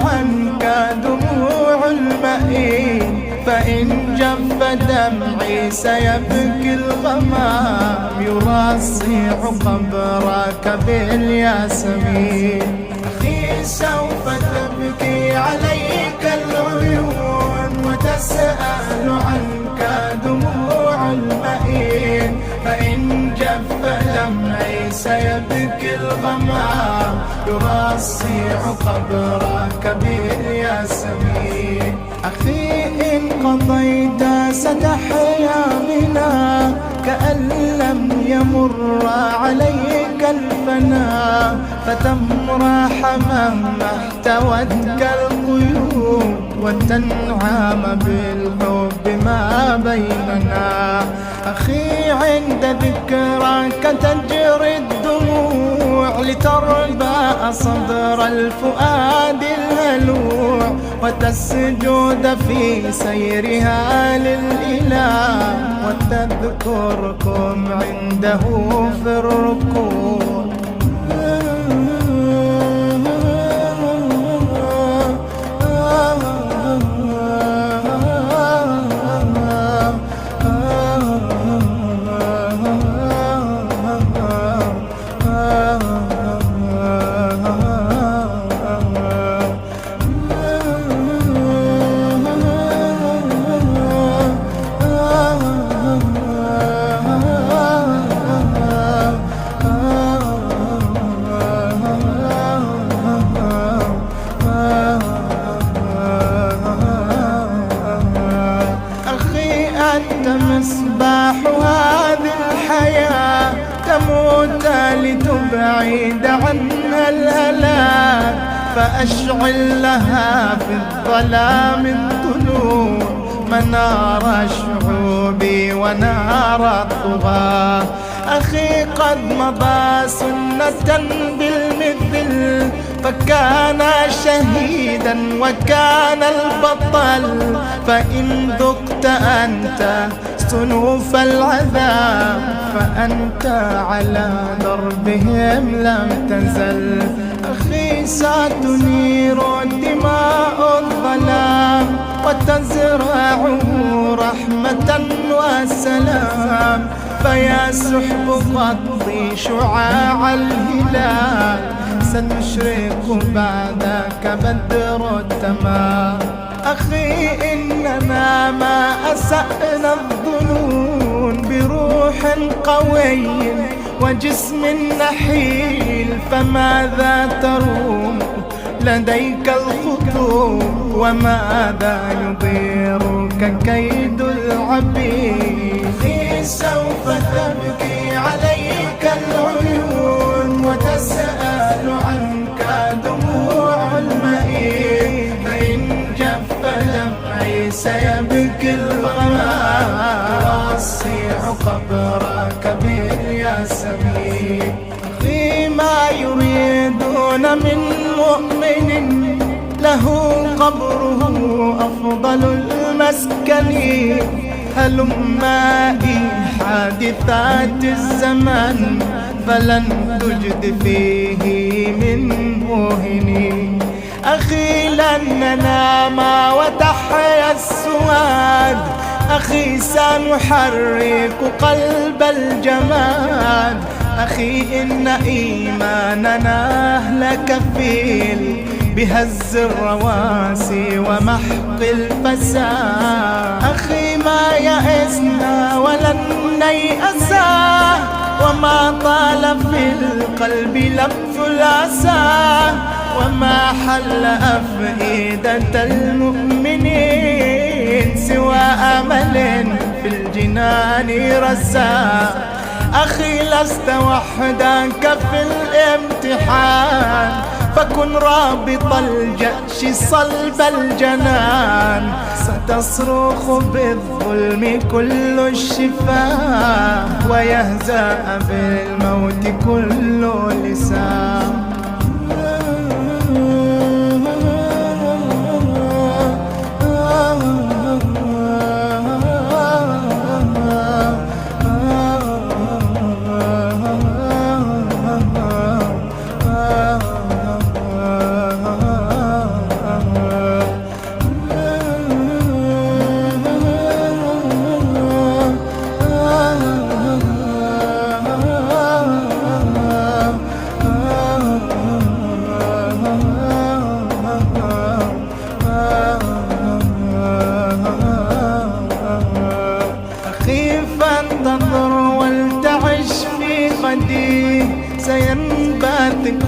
عنك دموع المئين، فإن جف دمعي سيبكي الغمام، يرصيع قبرك بالياسمين. أخي سوف تبكي عليك العيون، وتسأل عنك دموع المئين، فإن جف دمعي سيبكي الغمام، يرصيع قبرك بالياسمين. أخي إن قضيت ستحيا بنا، كأن لم يمر عليك الفنا، فتمرح مهما احتوتك القيود، وتنعم بالحب ما بيننا. أخي عند ذكراك تجري الدموع، لتربى صدر الفؤاد الهلوع، وتسجد في سيرها للإله، وتذكركم عنده في الركوع. أنت مصباح هذه الحياة، تموت لتبعد عنها الهلاك، فأشعل لها في الظلام الضلوع، منار الشعوب ونار الطغاة. أخي قد مضى سنة بالمثل، فكان شهيدا وكان البطل، فإن ذقت أنت سنوف العذاب، فأنت على دربهم لم تزل. أخي ستنير دماء الظلام، وتزرعه رحمة وسلام، فيا سحب غطي شعاع الهلال، ستشرق بعدك بدر التمام. أخي إننا ما أسأنا الظنون، بروح قوي وجسم نحيل، فماذا تروم لديك الخطوم، وماذا يضيرك كيد العبيد. سوف تبكي عليك العيون، وتسأل عنك دموع المئين، فإن جف دمعي سيبكي الغمام، يرصيع قبرك بالياسمين. أخي ما يريدون من مؤمن، له قبره أفضل المسكن، هلما حادثات الزمان، فلن تجد فيه من موهن. أخي لن ننام وتحيا السواد، أخي سنحرك قلب الجماد. أخي إن إيماننا لكفيل بهز الرواسي ومحق الفساد. أخي ما يئسنا ولن نيأسا، وما طال في القلب لبث الأسى، وما حل أفئدة المؤمنين سوى أمل في الجنان رسا. أخي لست وحدك في الامتحان، فكن رابط الجأش صلب الجنان، ستصرخ بالظلم كل الشفاه، ويهزأ بالموت كل لسان.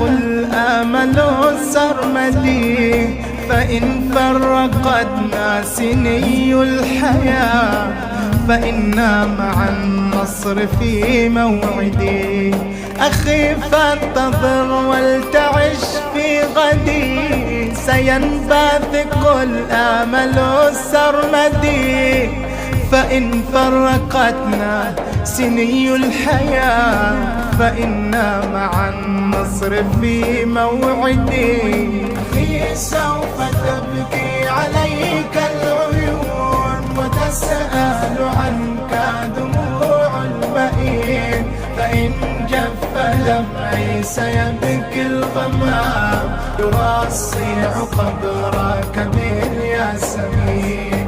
الآمل السرمدي، فإن فرقتنا سني الحياة فإنا مع النصر في موعدي. أخي فانتظر ولتعش في غدي، سينبثق الآمل السرمدي، فإن فرقتنا سني الحياة فإنا مع النصر في موعدي. أخي سوف تبكي عليك العيون وتسأل عنك دموع المئين، فإن جف دمعي سيبكي الغمام يرصع قبرك بالياسمين.